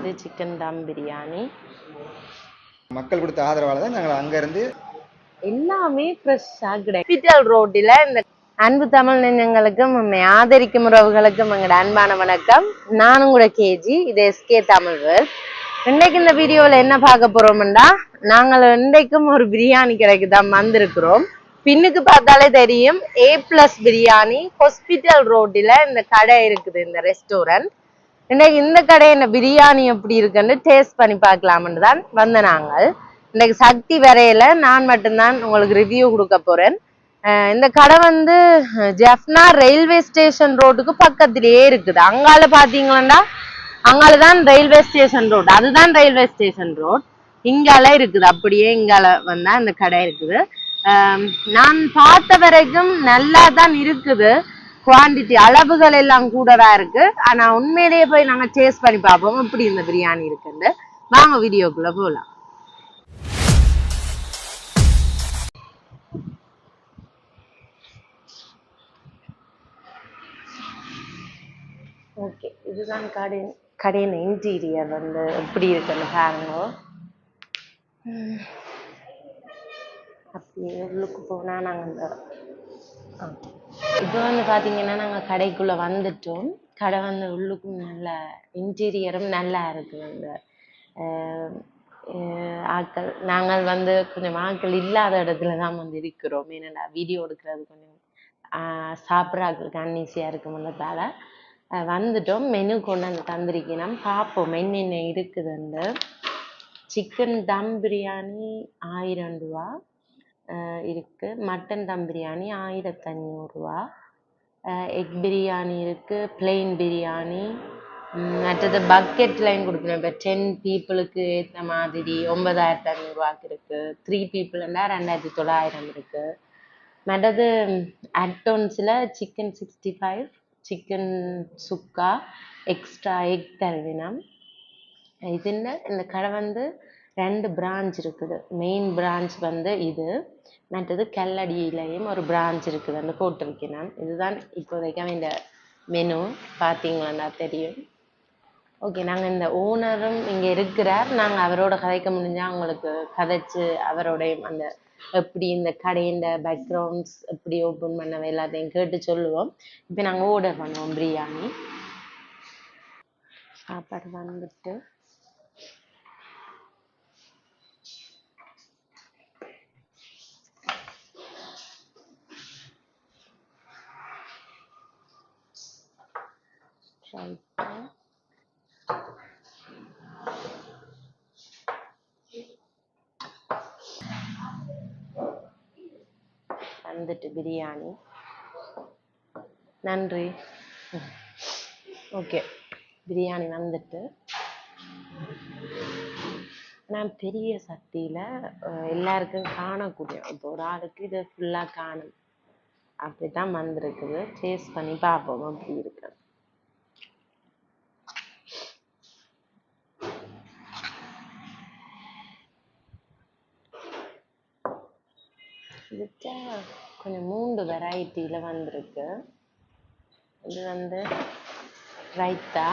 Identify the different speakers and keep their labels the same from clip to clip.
Speaker 1: இது சிக்கன் தம் பிரியாணி.
Speaker 2: மக்கள் கொடுத்த ஆதரவால தான் நாங்கள் அங்கிருந்து
Speaker 1: எல்லாமே ஃப்ரெஷ்ஷா கிடைக்கும். ஹாஸ்பிட்டல் ரோட்டில் இந்த அன்பு தமிழ் நெஞ்சங்களுக்கும் உண்மை ஆதரிக்கும் உறவுகளுக்கும் எங்களோட அன்பான வணக்கம். நானும் கூட கேஜி, இது எஸ்கே தமிழ் வேர்ல்ட். இன்னைக்கு இந்த வீடியோவில் என்ன பார்க்க போறோம்டா, நாங்கள் இன்றைக்கும் ஒரு பிரியாணி கடைக்கு தான் வந்திருக்கிறோம். பின்னுக்கு பார்த்தாலே தெரியும், A+ பிரியாணி ஹாஸ்பிட்டல் ரோட்டில் இந்த கடை இருக்குது, இந்த ரெஸ்டாரண்ட். இன்னைக்கு இந்த கடையில பிரியாணி எப்படி இருக்குன்னு டேஸ்ட் பண்ணி பார்க்கலாம்னு தான் வந்த நாங்கள். இன்னைக்கு சக்தி வரையில நான் மட்டும்தான் உங்களுக்கு ரிவ்யூ கொடுக்க போறேன். இந்த கடை வந்து ஜெஃப்னா ரயில்வே ஸ்டேஷன் ரோட்டுக்கு பக்கத்திலேயே இருக்குது. அங்கால பாத்தீங்கன்னா அங்காலதான் ரயில்வே ஸ்டேஷன் ரோடு, அதுதான் ரயில்வே ஸ்டேஷன் ரோட். இங்கால இருக்குது, அப்படியே இங்கால வந்தா இந்த கடை இருக்குது. நான் பார்த்த வரைக்கும் நல்லா தான் இருக்குது. குவான்டிட்டி அளவுகள் எல்லாம் கூடவா இருக்கு. ஆனா உண்மையிலேயே போய் நாங்க டேஸ்ட் பண்ணி பார்ப்போம் எப்படி இந்த பிரியாணி இருக்குன்னு. வாங்க வீடியோக்குள்ள போலாம். ஓகே, இதுதான் கடையின் இன்டீரியர் வந்து எப்படி இருக்குன்னு பாருங்க. அப்படியே உள்ளுக்கு போனா நாங்க இந்த இப்போ வந்து பாத்தீங்கன்னா நாங்க கடைக்குள்ள வந்துட்டோம். கடை வந்து உள்ளுக்கும் நல்ல இன்டீரியரும் நல்லா இருக்கு. அந்த ஆட்கள் நாங்கள் வந்து கொஞ்சம் ஆட்கள் இல்லாத இடத்துல தான் வந்து இருக்கிறோம். ஏன்னா வீடியோ எடுக்கிறது கொஞ்சம் சாப்பிட்ற ஆட்களுக்கு அன்ஈஸியா இருக்கும்ன்றதால வந்துட்டோம். மெனு கொண்டு வந்து தந்திருக்கணும், பார்ப்போம் என்னென்ன இருக்குதுண்டு. சிக்கன் தம் பிரியாணி 1000 ரூபா இருக்கு. மட்டன் தம் பிரியாணி 1500 ரூபா. எக் பிரியாணி இருக்கு, பிளெயின் பிரியாணி. மற்றது பக்கெட் லைன் கொடுக்கணும். இப்போ 10 பீப்புளுக்கு ஏற்ற மாதிரி 9500 ரூபாய்க்கு இருக்கு. 3 பீப்புள்னா 2900 இருக்கு. மற்றது அட்டோன்ஸில் சிக்கன் 65, சிக்கன் சுக்கா, எக்ஸ்ட்ரா எக் தருவினம். இதுன்னு இந்த கடை வந்து 2 பிரான்ச் இருக்குது. மெயின் பிரான்ச் வந்து இது, மற்றது கல்லடியிலையும் ஒரு பிரான்ச் இருக்குதுன்னு போட்டிருக்கேன். இதுதான் இப்போதைக்கு இந்த மெனு பார்த்தீங்கன்னா தெரியும். ஓகே, நாங்கள் இந்த ஓனரும் இங்கே இருக்கிறார். நாங்கள் அவரோட கதைக்க முடிஞ்சால் அவங்களுக்கு கதைச்சு அவரோடைய அந்த எப்படி இந்த கடையின் பேக்ரவுண்ட்ஸ் எப்படி ஓப்பன் பண்ணவே எல்லாத்தையும் கேட்டு சொல்லுவோம். இப்போ நாங்கள் ஆர்டர் பண்ணுவோம் பிரியாணி. சாப்பாடு வந்துட்டு வந்துட்டு பிரியாணி. நன்றி. ஓகே, பிரியாணி வந்துட்டு நான் பெரிய சட்டியில் எல்லாருக்கும் காணக்கூடிய, இப்போ ஒரு ஆளுக்கு இது ஃபுல்லாக காணும் அப்படித்தான் வந்திருக்குது. டேஸ்ட் பண்ணி பார்ப்போம் அப்படி இருக்கு. இதுக்கு கொஞ்சம் 3 வெரைட்டியில் வந்திருக்கு. இது வந்து ரைத்தா,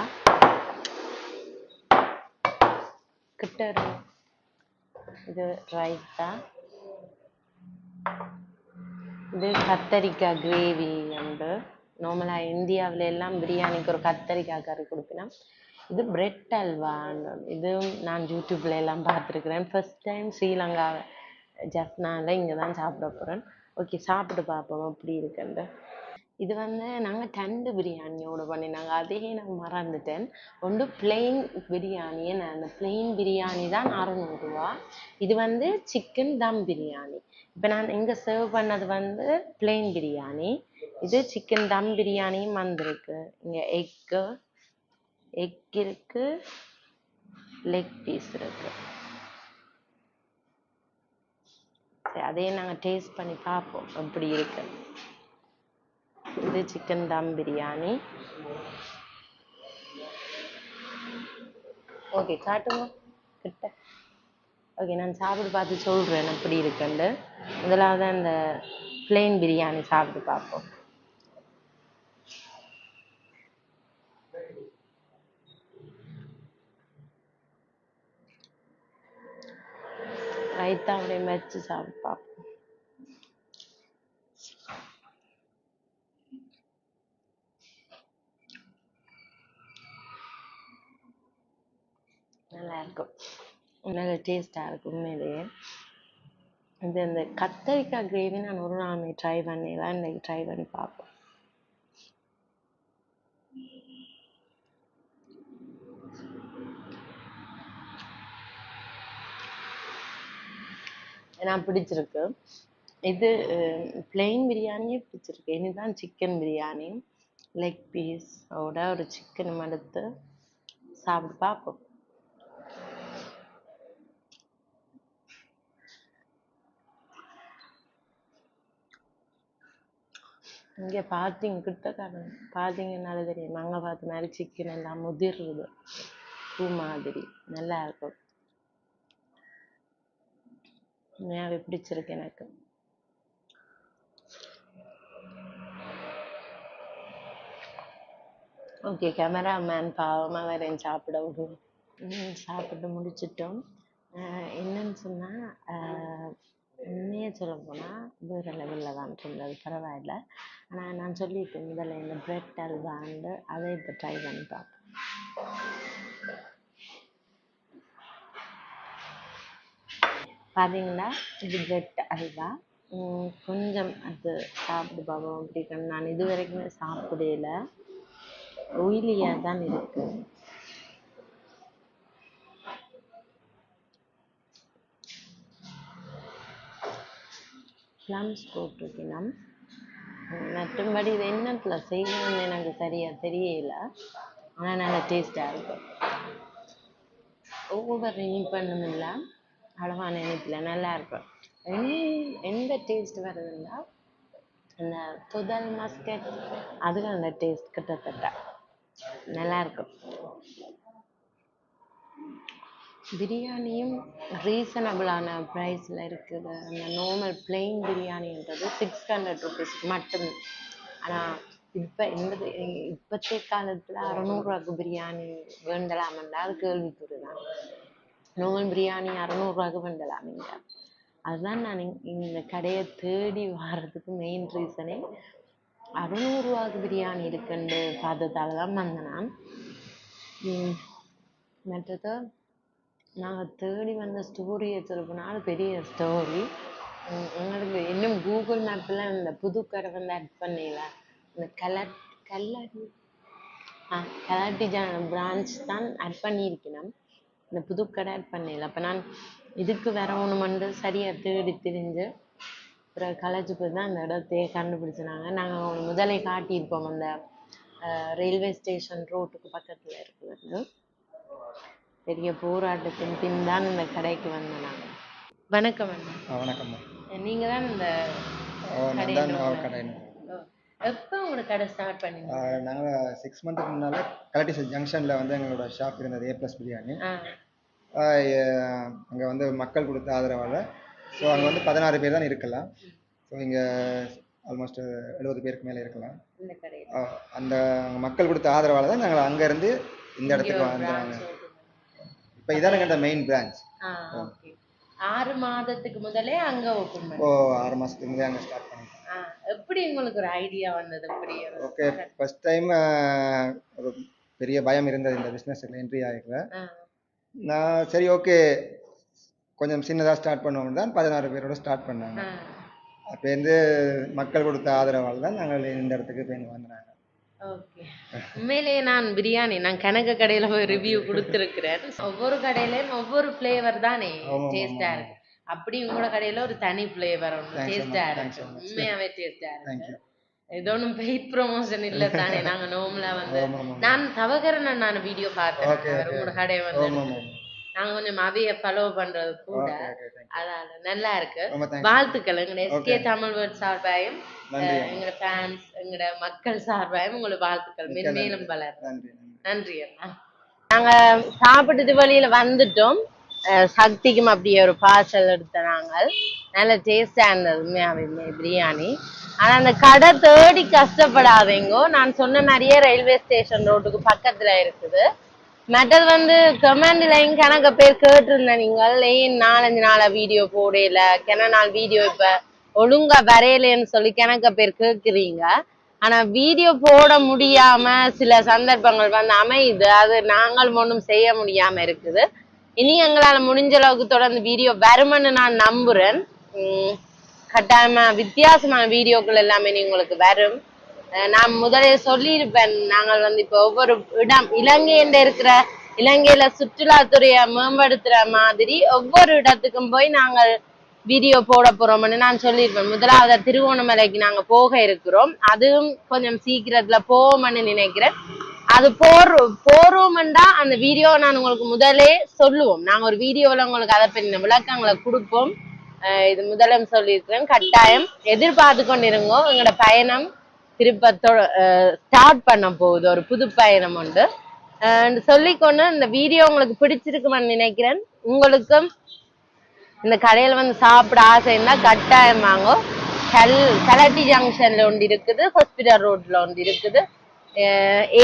Speaker 1: கிட்ட இது ரைத்தா, இது கத்தரிக்காய் கிரேவி. வந்து நார்மலாக இந்தியாவில எல்லாம் பிரியாணிக்கு ஒரு கத்தரிக்காய் கறி கொடுப்பினா. இது பிரெட் அல்வா. இதுவும் நான் யூடியூப்ல எல்லாம் பார்த்துருக்குறேன். ஃபர்ஸ்ட் டைம் ஸ்ரீலங்கா ஜெஃப்னால இங்கே தான் சாப்பிட போகிறேன். ஓகே, சாப்பிட்டு பார்ப்போம் அப்படி இருக்குண்டு. இது வந்து நாங்கள் 2 பிரியாணியோட பண்ணினாங்க, அதையே நான் மறந்துட்டேன். ஒன்று பிளெயின் பிரியாணி, அந்த பிளெயின் பிரியாணி தான் 600 ரூபா. இது வந்து சிக்கன் தம் பிரியாணி. இப்போ நான் இங்கே சர்வ் பண்ணது வந்து பிளெயின் பிரியாணி. இது சிக்கன் தம் பிரியாணியும் வந்திருக்கு. இங்கே எக் இருக்கு, லெக் பீஸ் இருக்கு. அதையே நாங்கள் டேஸ்ட் பண்ணி பார்ப்போம் எப்படி இருக்கு. இது சிக்கன் தம் பிரியாணி. ஓகே, காட்டுங்க கிட்ட. ஓகே, நான் சாப்பிட்டு பார்த்து சொல்கிறேன் எப்படி இருக்குன்னு. முதலாவது அந்த பிளெயின் பிரியாணி சாப்பிட்டு பார்ப்போம். ரைத்தாவோடையும் வச்சு சாப்பிட்டு நல்லா இருக்கும், நல்ல டேஸ்டாக இருக்கும் உண்மையிலேயே. இது இந்த கத்தரிக்காய் கிரேவி நான் ஒரு நாளுமே ட்ரை பண்ணலாம், இன்னைக்கு ட்ரை பண்ணி பார்ப்போம். நான் பிடிச்சிருக்கு. இது பிளெயின் பிரியாணியே பிடிச்சிருக்கு. இனிதான் சிக்கன் பிரியாணி லெக் பீஸோட ஒரு சிக்கன் எடுத்து சாப்பிட்டு பார்ப்போம். இங்கே கிட்ட பார்த்தீங்கன்னால தெரியும், அங்கே பார்த்த மாதிரி சிக்கன் எல்லாம் முதிர்றது பூ மாதிரி நல்லா இருக்கும். உண்மையாவே பிடிச்சிருக்கு எனக்கு. ஓகே, கேமராமேன் பாவமா வேற சாப்பிட விடுவோம். சாப்பிட்டு முடிச்சிட்டோம். என்னன்னு சொன்னா உண்மையாக சொல்ல போனால் வேறு லெவலில் தான் இருந்தது, பரவாயில்ல. ஆனால் நான் சொல்லிட்டேன் முதல்ல இந்த பிரெட் அல்வாண்டு அதை இப்போ ட்ரை பண்ணி பார்ப்போம். பார்த்தீங்கன்னா இது பிரெட் அல்வா. கொஞ்சம் அது சாப்பிட்டு பார்ப்போம் அப்படி. நான் இது வரைக்குமே சாப்பிடல, ஒயிலியாக தான் இருக்கு. ப்ளம்ஸ் போட்டிருக்கணும். மற்றபடி இது என்னத்துல செய்யணும்னு எனக்கு சரியாக தெரியல, ஆனால் நல்லா டேஸ்டாக இருக்கும். ஓவர் இனிப்பு பண்ணமில்ல, அளவான இனிப்பில் நல்லா இருக்கும். எந்த டேஸ்ட் வருதுன்னா அந்த துதல் மஸ்கட் அதுக்கு அந்த டேஸ்ட் கிட்டத்தட்ட நல்லா இருக்கும். பிரியாணியும் ரீசனபிளான ப்ரைஸில் இருக்குது. அந்த நார்மல் பிளெயின் பிரியாணின்றது 600 ருபீஸ்க்கு மட்டும். ஆனால் இப்போத்தைய காலத்தில் 600 பிரியாணி வேண்டலாமெண்டா அது கேள்விக்குறி தான். நார்மல் பிரியாணி 600 வேண்டலாம் நீங்கள். அதுதான் நான் இந்த கடையை தேடி வர்றதுக்கு மெயின் ரீசனே. 600 பிரியாணி இருக்குன்னு பார்த்ததால தான் வந்தேன் நான். மற்றது நாங்கள் தேடி வந்த ஸ்டோரியை சொல்லப்போனால் அது பெரிய ஸ்டோரி. எங்களுக்கு இன்னும் கூகுள் மேப்பில் இந்த புது கடை வந்து ஆட் பண்ணல. இந்த கலாட்டி பிரான்ச் தான் ஆட் பண்ணியிருக்கணும், இந்த புது கடை ஆட் பண்ணல. அப்போ நான் இதுக்கு வேற ஒன்று வந்து சரியாக தேடி தெரிஞ்சு அப்புறம் கலைச்சி போய் தான் அந்த இடத்தையே கண்டுபிடிச்சினாங்க. நாங்கள் முதலே காட்டியிருப்போம், அந்த ரயில்வே ஸ்டேஷன் ரோட்டுக்கு பக்கத்தில் இருக்குது. பெரிய போராட்டத்தின் பின் தான் இந்த கடைக்கு வந்தோம் நாங்கள். வணக்கம் அண்ணா.
Speaker 2: வணக்கம்.
Speaker 1: நீங்கள் தான் இந்த கடை எப்போ உங்களோட கடை ஸ்டார்ட் பண்ணீங்க?
Speaker 2: நாங்கள் 6 மந்த்துக்கு முன்னால் கலட்டி ஜங்ஷனில் வந்து எங்களோட ஷாப் இருந்தது, A+ பிரியாணி. அங்கே வந்து மக்கள் கொடுத்த ஆதரவால் ஸோ அங்கே வந்து 16 பேர் தான் இருக்கலாம். ஸோ இங்கே ஆல்மோஸ்ட் 70 பேருக்கு மேலே இருக்கலாம். அந்த மக்கள் கொடுத்த ஆதரவால் தான் நாங்கள் அங்கேருந்து இந்த இடத்துக்கு வந்தாங்க. இப்போ இதான் எங்கள்கிட்ட மெயின் பிரான்ச்.
Speaker 1: 6 மாதத்துக்கு முதலே அங்கே ஓப்பன் பண்ணி
Speaker 2: 6 மாதத்துக்கு முதலே அங்கே ஸ்டார்ட் பண்ணிட்டோம்.
Speaker 1: எப்படி உங்களுக்கு ஒரு ஐடியா வந்தது?
Speaker 2: ஓகே, ஃபர்ஸ்ட் டைம் ஒரு பெரிய பயம் இருந்தது இந்த பிஸ்னஸில் என்ட்ரி ஆகிக்கல. நான் சரி ஓகே கொஞ்சம் சின்னதாக ஸ்டார்ட் பண்ணுவோம் தான் 16 பேரோட ஸ்டார்ட் பண்ணாங்க. அப்போருந்து மக்கள் கொடுத்த ஆதரவால் தான் நாங்கள் இந்த இடத்துக்கு போய் வந்தாங்க.
Speaker 1: ஓகே, உண்மையிலேயே நான் கணக்கு கடையில் போய் ரிவ்யூ கொடுத்துருக்கிறேன். ஒவ்வொரு கடையிலையும் ஒவ்வொரு ஃப்ளேவர் தானே டேஸ்டா இருக்கு. அப்படி உங்களோட கடையில ஒரு தனி ஃப்ளேவர் ஒன்று டேஸ்டா இருக்கு, உண்மையாவே டேஸ்டா இருக்கு. இது ஒன்றும் பெய்ட் ப்ரொமோஷன் இல்லை தானே. நாங்கள் நோம்லா வந்து நான் தவகரன் நான் வீடியோ பார்த்தேன் உங்களோட கடை வந்து. நாங்கள் கொஞ்சம் அவைய ஃபாலோ பண்றது கூட, அதால நல்லா இருக்கு. வாழ்த்துக்கள் எங்களோட SK தமிழ் வேர்ட் சார்பாயும் எங்களோட ஃபேன்ஸ் எங்களோட மக்கள் சார்பாயும் உங்களுக்கு வாழ்த்துக்கள் மென்மேலும் வளர். நன்றி அண்ணா. நாங்க சாப்பிட்டுட்டு வழியில வந்துட்டோம். சக்திக்கும் அப்படியே ஒரு பார்சல் எடுத்த நாங்கள். நல்ல டேஸ்டா இருந்தது உண்மையாவே பிரியாணி. ஆனா அந்த கடை தேடி கஷ்டப்படாதீங்கோ, நான் சொன்ன மாதிரியே ரயில்வே ஸ்டேஷன் ரோட்டுக்கு பக்கத்துல இருக்குது. மற்றது வந்து கமெண்ட்லையும் கணக்க பேர் கேட்டிருந்தேன் நீங்கள் ஏன் 4-5 நாளா வீடியோ போடல கென நாள் வீடியோ இப்ப ஒழுங்கா வரையலன்னு சொல்லி கணக்க பேர் கேட்குறீங்க. ஆனா வீடியோ போட முடியாம சில சந்தர்ப்பங்கள் வந்து அமையுது. அது நாங்கள் ஒன்றும் செய்ய முடியாம இருக்குது. இனி எங்களால முடிஞ்ச அளவுக்கு தொடர்ந்து வீடியோ வருமென்னு நான் நம்புறேன். கட்டாயமா வித்தியாசமான வீடியோக்கள் எல்லாமே உங்களுக்கு வரும். நான் முதலே சொல்லியிருப்பேன், நாங்கள் வந்து இப்போ ஒவ்வொரு இடம் இலங்கையில இருக்கிற இலங்கையில சுற்றுலாத்துறையை மேம்படுத்துற மாதிரி ஒவ்வொரு இடத்துக்கும் போய் நாங்கள் வீடியோ போட போறோம்னு நான் சொல்லியிருப்பேன். முதலாவது திருவோணமலைக்கு நாங்க போக இருக்கிறோம். அதுவும் கொஞ்சம் சீக்கிரத்துல போவோம்னு நினைக்கிறேன். அது போறோம்டா அந்த வீடியோ நான் உங்களுக்கு முதலே சொல்லுவோம். நாங்க ஒரு வீடியோல உங்களுக்கு அதை பற்றின விளக்கங்களை கொடுப்போம். இது முதலம் சொல்லியிருக்கிறேன். கட்டாயம் எதிர்பார்த்து கொண்டிருங்கோ. எங்களோட பயணம் திருப்ப ஸ்டார்ட் பண்ண போகுது, ஒரு புது பயணம் உண்டு சொல்லிக்கொண்டு இந்த வீடியோ உங்களுக்கு பிடிச்சிருக்குமென்னு நினைக்கிறேன். உங்களுக்கும் இந்த கடையில வந்து சாப்பிட ஆசை இருந்தா கட்டாயம் வாங்கும். கலட்டி ஜங்ஷன்ல ஒன்று இருக்குது, ஹாஸ்பிட்டல் ரோட்ல ஒன்று இருக்குது.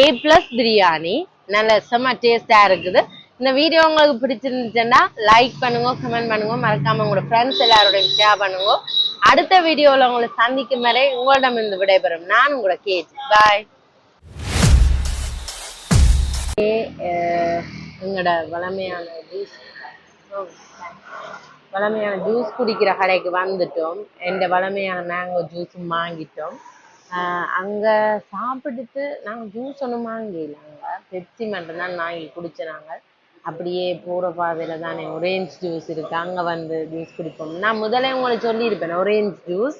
Speaker 1: A+ பிரியாணி நல்ல செம்ம டேஸ்டா இருக்குது. இந்த வீடியோ உங்களுக்கு பிடிச்சிருந்துச்சுன்னா லைக் பண்ணுங்க, கமெண்ட் பண்ணுங்க, மறக்காம உங்களோட ஃப்ரெண்ட்ஸ் எல்லாரோடையும் ஷேர் பண்ணுங்க. அடுத்த வீடியோல உங்களை சந்திக்கும் வரை உங்களிடம் இருந்து விடைபெறும் நான் உங்களோட கேட். பாய். எங்களோட வளமையான ஜூஸ் குடிக்கிற கடைக்கு வந்துட்டோம். எந்த வளமையான மேங்கோ ஜூஸும் வாங்கிட்டோம். அங்க சாப்பிட்டுட்டு நாங்க ஜூஸ் ஒன்றும் வாங்கல, அங்க பெப்சி மட்டும்தான் வாங்கி குடிச்சினாங்க. அப்படியே போற பாதையில தானே ஒரேஞ்ச் ஜூஸ் இருக்கு, அங்க வந்து ஜூஸ் குடிப்போம். நான் முதல்ல உங்களுக்கு சொல்லியிருப்பேன், ஒரேஞ்ச் ஜூஸ்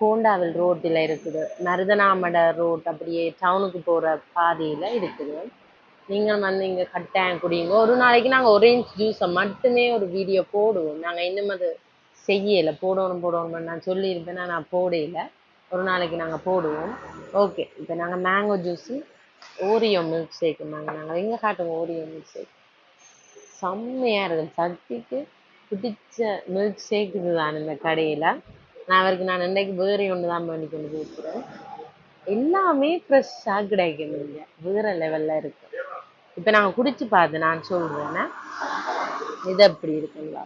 Speaker 1: கோண்டாவில் ரோட்டில் இருக்குது, மருதனாமட ரோட் அப்படியே டவுனுக்கு போற பாதையில இருக்குது. நீங்கள் வந்து இங்க கட்டாயம் குடிங்க. ஒரு நாளைக்கு நாங்க ஒரேஞ்ச் ஜூஸை மட்டுமே ஒரு வீடியோ போடுவோம். நாங்க இன்னும் அது செய்யலை, போடணும்னு நான் சொல்லியிருப்பேன், நான் போடையில. ஒரு நாளைக்கு நாங்க போடுவோம். ஓகே, இப்போ நாங்க mango juice Oreo milkshake நாங்கள் எங்க காட்டுவோம். ஓரியோ மில்க் ஷேக் செம்மையா இருக்கும். சக்திக்கு பிடிச்ச மில்க் ஷேக் இதுதான் இந்த கடையில. நான் இன்றைக்கு வேற ஒன்று தான் பண்ணி கொண்டு போகிறேன். எல்லாமே ஃப்ரெஷ்ஷாக கிடைக்கும், இங்க வேற லெவல்ல இருக்கு. இப்போ நாங்கள் குடிச்சு பார்த்து நான் சொல்றேன்னா இது எப்படி இருக்குங்களா.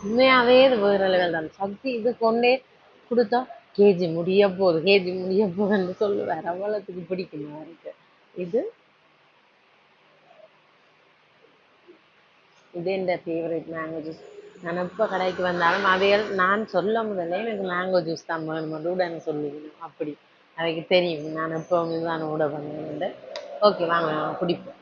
Speaker 1: உண்மையாவே இது வேற லெவல் தான். சக்தி இது கொண்டே கொடுத்தோம். கேஜி முடிய போகுதுன்னு சொல்லுவார். அவ்வளோத்துக்கு பிடிக்குமா இருக்கு இது. இது என் ஃபேவரட் மேங்கோ ஜூஸ். நான் எப்போ கடைக்கு வந்தாலும் அவைகள் நான் சொல்ல முதல்ல எனக்கு மேங்கோ ஜூஸ் தான் வேணும் உடனே சொல்லுவேன். அப்படி அவைக்கு தெரியும் நான் எப்போ தான் ஓட பண்ணுவேன். ஓகே வாங்க குடிப்போம்.